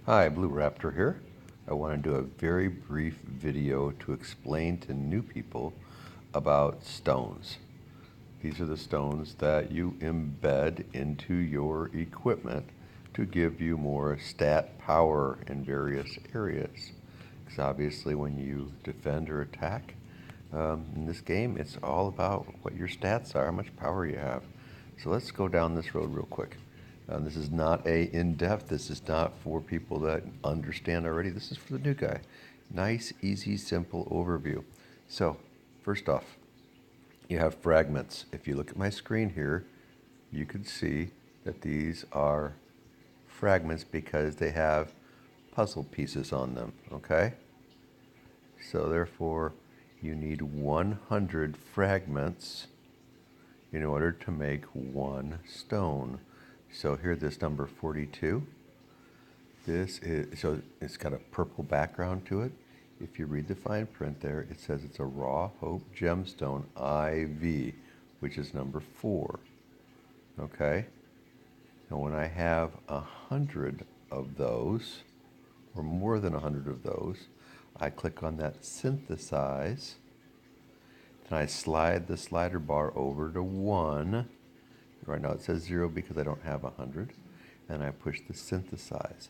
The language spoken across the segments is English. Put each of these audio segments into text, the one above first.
Hi, Blue Raptor here. I want to do a very brief video to explain to new people about stones. These are the stones that you embed into your equipment to give you more stat power in various areas. Because obviously when you defend or attack, in this game it's all about what your stats are, how much power you have. So let's go down this road real quick. This is not a in-depth, this is not for people that understand already, this is for the new guy. Nice, easy, simple overview. So, first off, you have fragments. If you look at my screen here, you can see that these are fragments because they have puzzle pieces on them, okay? So therefore, you need 100 fragments in order to make one stone. So here, this number 42, so it's got a purple background to it. If you read the fine print there, it says it's a raw hope gemstone IV, which is number 4. Okay? Now when I have 100 of those, or more than 100 of those, I click on that synthesize, and I slide the slider bar over to 1. Right now it says 0 because I don't have 100, and I push the synthesize.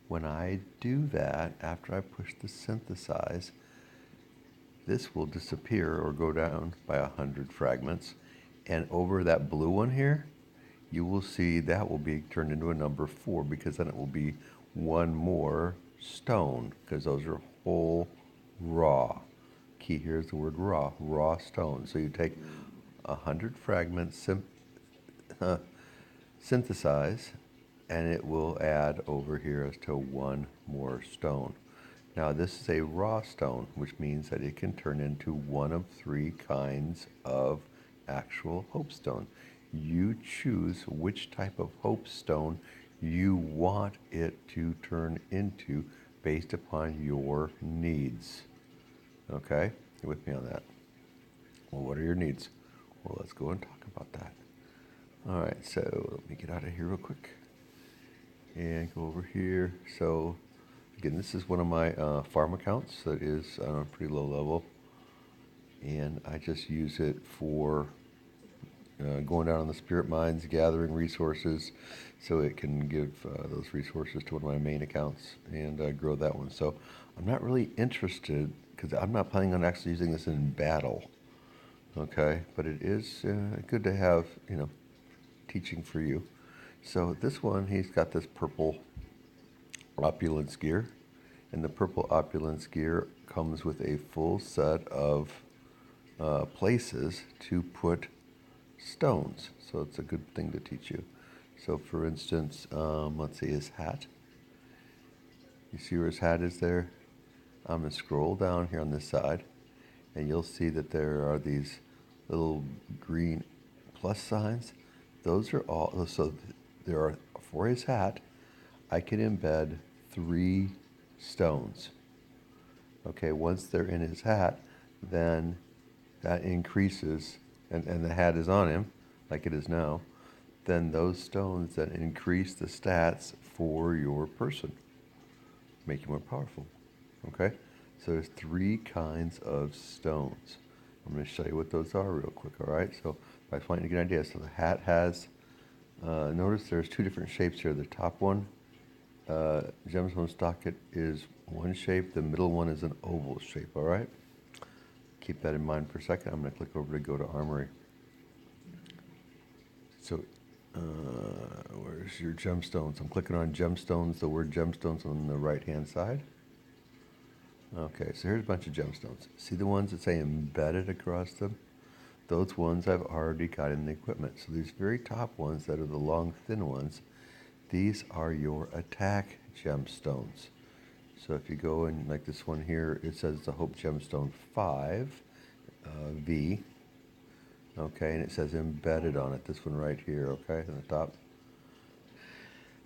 When I do that, after I push the synthesize, this will disappear or go down by 100 fragments, and over that blue one here, you will see that will be turned into a number 4 because then it will be one more stone because those are whole raw. Key here is the word raw stone. So you take 100 fragments, synthesize, and it will add over here as to one more stone. Now this is a raw stone, which means that it can turn into one of 3 kinds of actual hope stone. You choose which type of hope stone you want it to turn into based upon your needs. Okay? You with me on that? Well, what are your needs? Well, let's go and talk about that. All right, so let me get out of here real quick and go over here. So again, this is one of my farm accounts that is on a pretty low level, and I just use it for going down on the spirit mines, gathering resources, so it can give those resources to one of my main accounts and grow that one. So I'm not really interested because I'm not planning on actually using this in battle. Okay, but it is good to have, teaching for you. So this one, he's got this purple opulence gear, and the purple opulence gear comes with a full set of places to put stones. So it's a good thing to teach you. So for instance, let's see his hat. You see where his hat is there? I'm going to scroll down here on this side, and you'll see that there are these little green plus signs. Those are all, so there are, for his hat, I can embed 3 stones. Okay, once they're in his hat, then that increases, and the hat is on him, like it is now, then those stones that increase the stats for your person, make you more powerful. Okay, so there's 3 kinds of stones. I'm going to show you what those are real quick, all right? So I just want you to get an idea. So the hat has, notice there's 2 different shapes here. The top one, gemstone socket, is one shape. The middle one is an oval shape, all right? Keep that in mind for a second. I'm going to click over to go to Armory. So where's your gemstones? I'm clicking on gemstones, the word gemstones on the right-hand side. Okay, so here's a bunch of gemstones. See the ones that say embedded across them? Those ones I've already got in the equipment. So these very top ones that are the long, thin ones, these are your attack gemstones. So if you go in, like this one here, it says the Hope Gemstone 5, V. Okay, and it says embedded on it, this one right here, okay, on the top.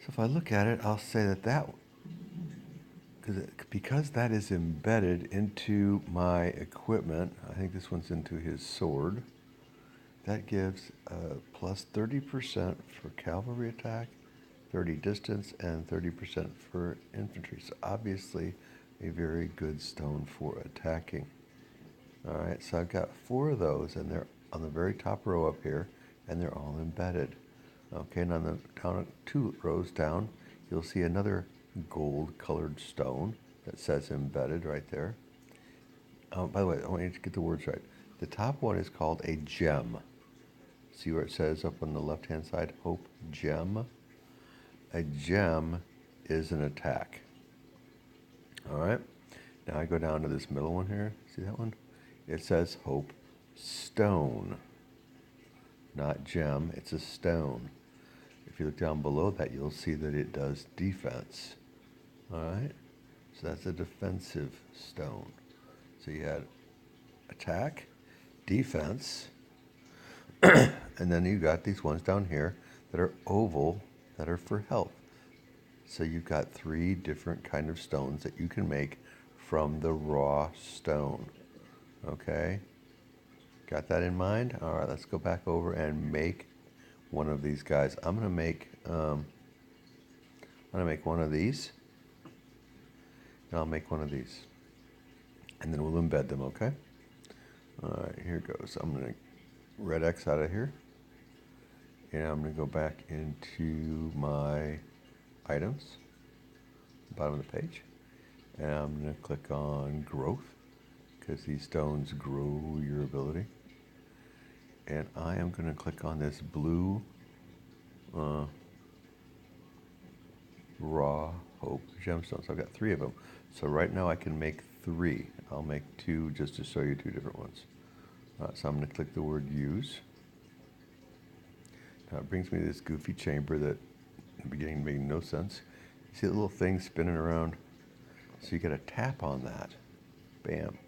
So if I look at it, I'll say that because that is embedded into my equipment, I think this one's into his sword, that gives plus 30% for cavalry attack 30 distance, and 30% for infantry. So obviously a very good stone for attacking. All right, so I've got 4 of those, and they're on the very top row up here, and they're all embedded. Okay, and on the down 2 rows down, you'll see another gold-colored stone that says embedded right there. By the way, I want you to get the words right. The top one is called a gem. See where it says up on the left-hand side, Hope Gem? A gem is an attack. All right. Now I go down to this middle one here. See that one? It says Hope Stone. Not gem, it's a stone. If you look down below that, you'll see that it does defense. All right. So that's a defensive stone. So you had attack, defense, and then you got these ones down here that are oval that are for health. So you've got 3 different kind of stones that you can make from the raw stone. Okay? Got that in mind? All right, let's go back over and make one of these guys. I'm gonna make one of these, and I'll make one of these, and then we'll embed them. Okay? All right, here goes. I'm gonna red X out of here, and I'm gonna go back into my items, bottom of the page, and I'm gonna click on growth because these stones grow your ability. And I am going to click on this blue raw hope gemstones. I've got 3 of them. So right now I can make 3. I'll make 2 just to show you 2 different ones. So I'm going to click the word use. Now it brings me to this goofy chamber that in the beginning made no sense. You see the little thing spinning around? So you got to tap on that. Bam.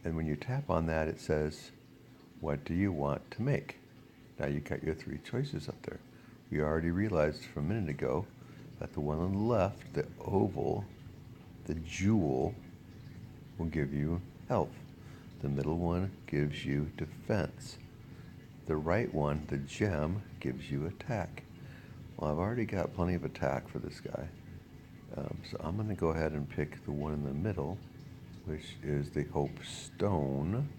And when you tap on that, it says, what do you want to make? Now you got your 3 choices up there. We already realized from a minute ago that the one on the left, the oval, the jewel, will give you health. The middle one gives you defense. The right one, the gem, gives you attack. Well, I've already got plenty of attack for this guy. So I'm going to go ahead and pick the one in the middle, which is the Hope Stone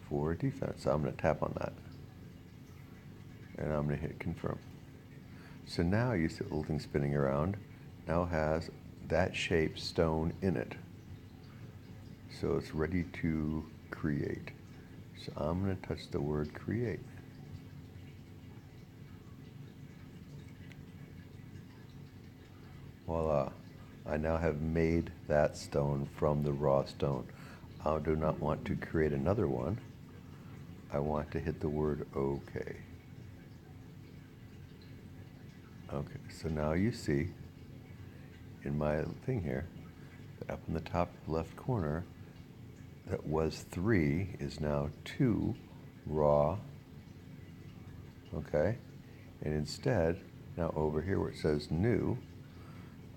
for defense. So I'm going to tap on that. And I'm going to hit confirm. So now you see the little thing spinning around now has that shaped stone in it. So it's ready to create. So I'm going to touch the word create. Voila. I now have made that stone from the raw stone. I do not want to create another one. I want to hit the word OK. Okay, so now you see in my thing here, that up in the top left corner, that was 3 is now 2 raw. Okay, and instead, now over here where it says new,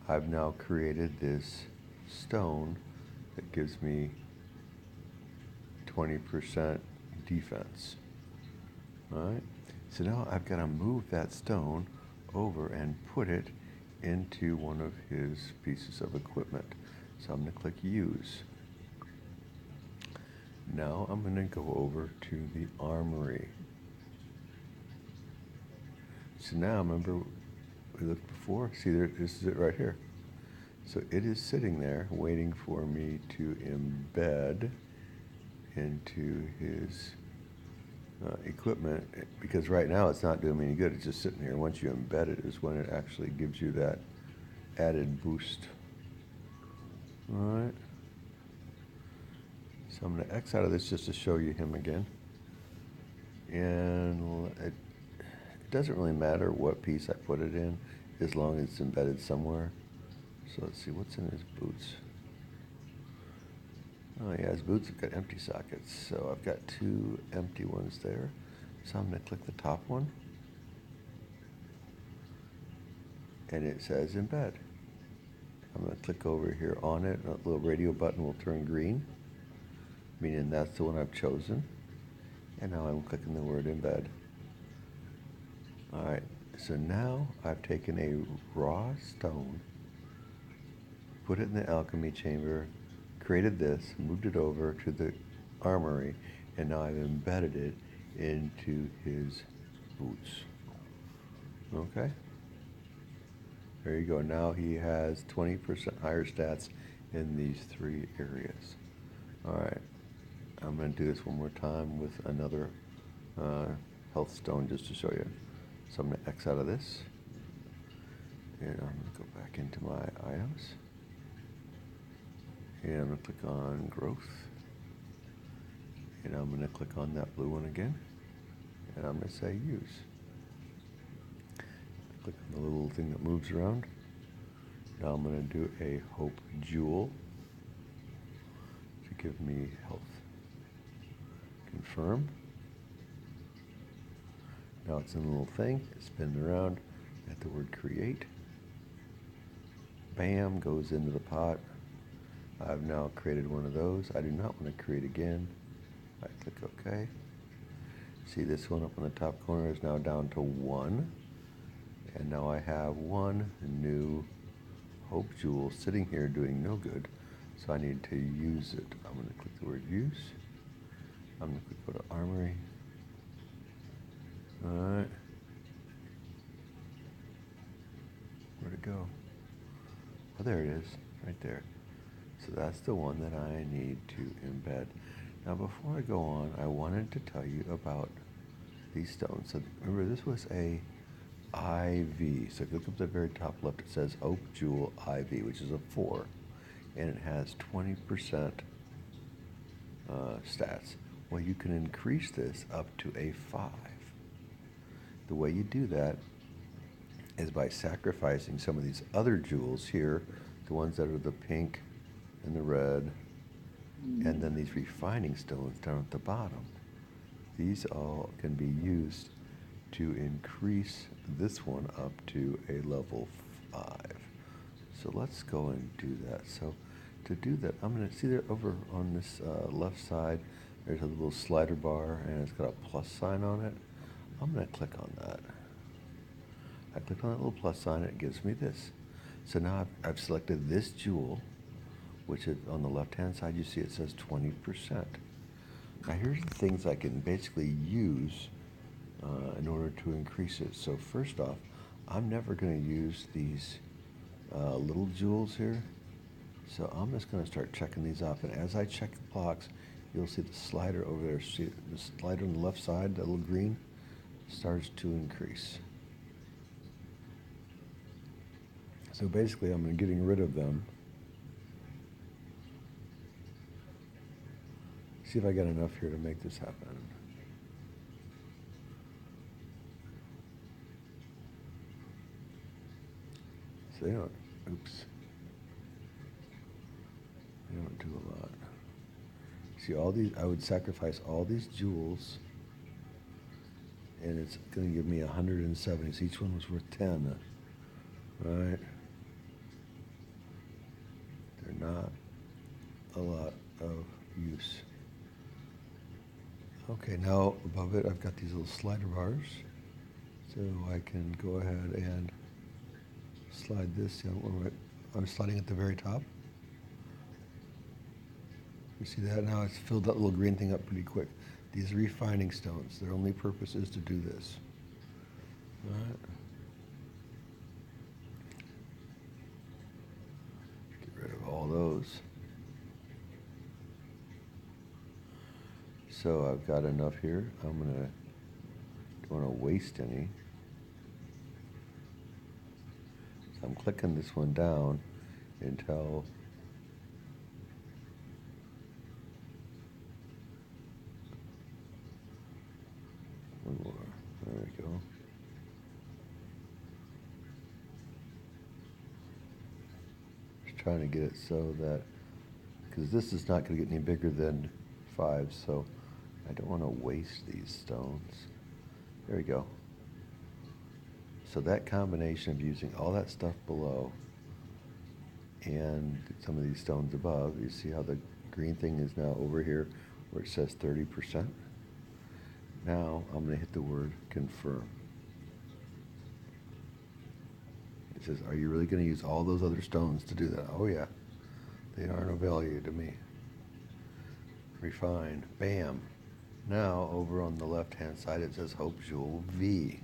I've now created this stone that gives me 20% defense. All right, so now I've got to move that stone over and put it into one of his pieces of equipment. So I'm going to click use. Now I'm going to go over to the armory. So now remember we looked before, see there, this is it right here. So it is sitting there waiting for me to embed into his equipment, because right now it's not doing me any good. It's just sitting here. Once you embed it is when it actually gives you that added boost. All right. So I'm going to X out of this just to show you him again. And it doesn't really matter what piece I put it in as long as it's embedded somewhere. So let's see what's in his boots. Oh yeah, his boots have got empty sockets, so I've got 2 empty ones there. So I'm going to click the top one, and it says embed. I'm going to click over here on it, and a little radio button will turn green, meaning that's the one I've chosen. And now I'm clicking the word embed. All right, So now I've taken a raw stone, put it in the alchemy chamber, created this, moved it over to the armory, and now I've embedded it into his boots. Okay? There you go. Now he has 20% higher stats in these three areas. Alright, I'm going to do this one more time with another health stone just to show you. So I'm going to X out of this, and I'm going to go back into my items, and I'm going to click on growth, and I'm going to click on that blue one again, and I'm going to say use. Click on the little thing that moves around. Now I'm going to do a hope jewel to give me health. Confirm. Now it's in a little thing, it's spinning around at the word create. Bam, goes into the pot. I've now created one of those. I do not want to create again. I click OK. See this one up in the top corner is now down to 1. And now I have one new hope jewel sitting here doing no good. So I need to use it. I'm going to click the word use. I'm going to click go to armory. Alright. Where'd it go? Oh, there it is, right there. So that's the one that I need to embed. Now before I go on, I wanted to tell you about these stones. So remember, this was a IV. So if you look up at the very top left, it says Hope Jewel IV, which is a 4. And it has 20% stats. Well, you can increase this up to a 5. The way you do that is by sacrificing some of these other jewels here, the ones that are the pink and the red, and then these refining stones down at the bottom. These all can be used to increase this one up to a level 5. So let's go and do that. So to do that, I'm going to see that over on this left side, there's a little slider bar and it's got a plus sign on it. I'm going to click on that. I click on that little plus sign, it gives me this. So now I've selected this jewel, which is on the left-hand side, you see it says 20%. Now here's the things I can basically use in order to increase it. So first off, I'm never going to use these little jewels here. So I'm just going to start checking these off. And as I check the blocks, you'll see the slider over there. See the slider on the left side, that little green, starts to increase. So basically, I'm getting rid of them. See if I get enough here to make this happen. So they don't, oops. They don't do a lot. See all these, I would sacrifice all these jewels, and it's going to give me 170. So each one was worth 10, right? They're not a lot of use. Okay, now above it, I've got these little slider bars, so I can go ahead and slide this. I'm sliding at the very top. You see that? Now it's filled that little green thing up pretty quick. These are refining stones. Their only purpose is to do this. All right. Get rid of all those. So I've got enough here. I'm gonna, don't want to waste any. So I'm clicking this one down until one more. There we go. Just trying to get it so that, because this is not going to get any bigger than 5, so I don't want to waste these stones. There we go. So that combination of using all that stuff below and some of these stones above, you see how the green thing is now over here where it says 30%? Now I'm going to hit the word confirm. He says, are you really going to use all those other stones to do that? Oh yeah, they aren't of value to me. Refine. Bam. Now over on the left hand side it says Hope Jewel V,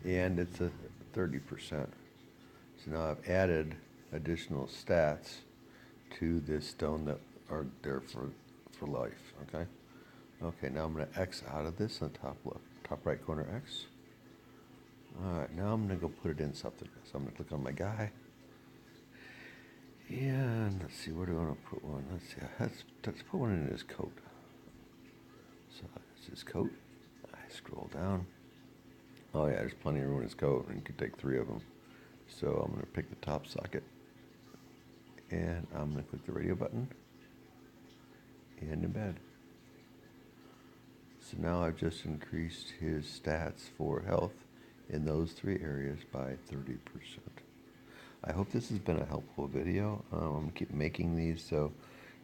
and it's a 30%. So now I've added additional stats to this stone that are there for life. Okay, now I'm going to X out of this in the top right corner X. Alright, now I'm going to go put it in something. So I'm going to click on my guy. And let's see, where do I want to put one? Let's see, let's put one in his coat. So it's his coat. I scroll down. Oh yeah, there's plenty of room in his coat, and you could take 3 of them. So I'm going to pick the top socket, and I'm going to click the radio button, and embed. So now I've just increased his stats for health in those 3 areas by 30%. I hope this has been a helpful video. I'm going to keep making these, so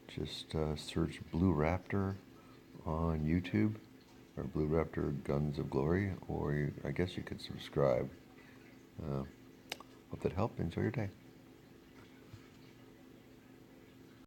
just search Blue Raptor on YouTube, or Blue Raptor Guns of Glory, or I guess you could subscribe. Hope that helped. Enjoy your day.